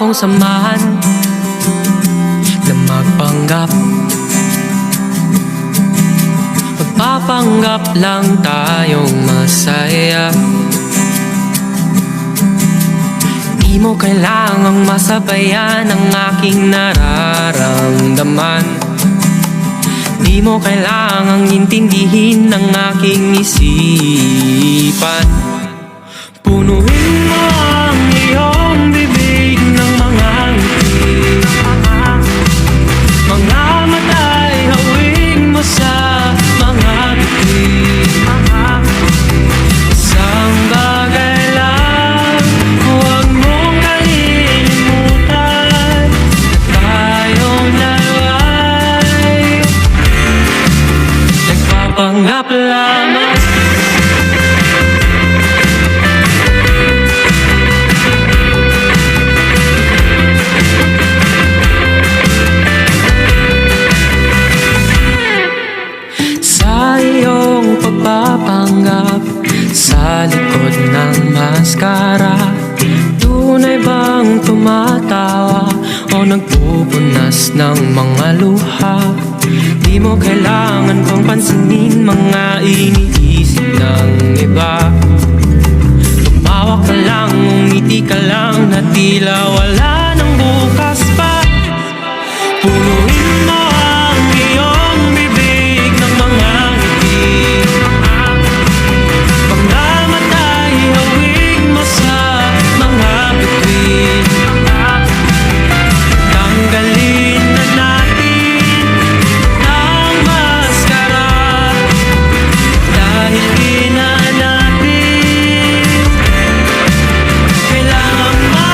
akong samahan na magpanggap. Magpapanggap lang tayong masaya. Di mo kailangang masabayan ang aking nararamdaman. Di mo kailangang intindihin ang aking isipan. Punuin mo ang iyong bibig ng mga ngiti. Mga mata'y hawig mo sa mga bituin. Isang bagay lang, huwag mong kalimutan na tayong dalawa'y nagpapanggap lamang. Sa iyong pagpapanggap sa likod ng maskara, tunay bang tumatawa o nagpupunas ng mga luha? Di mo kailangan pang pansinin mga iniisip ng iba. Tumawa ka lang, ngumiti ka lang na tila wala nang bukas pa. Punuin mo ang iyong bibig ng mga ngiti. Mga mata'y hawig mo sa mga bituin. Tanggalin na natin ang maskara, dahil di na natin kailangang mga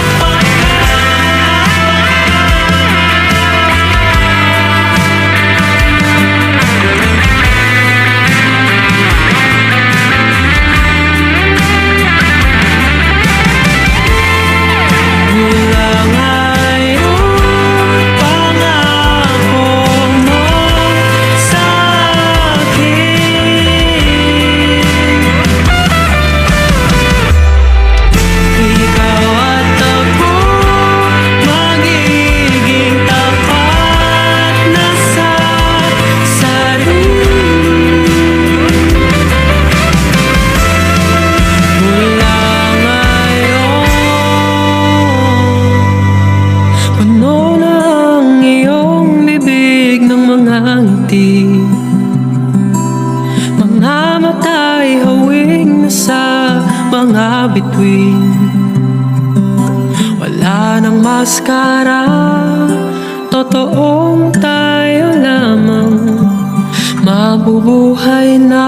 mata'y hawig na sa mga bituin. Wala nang maskara, totoong tayo lamang, mabubuhay na.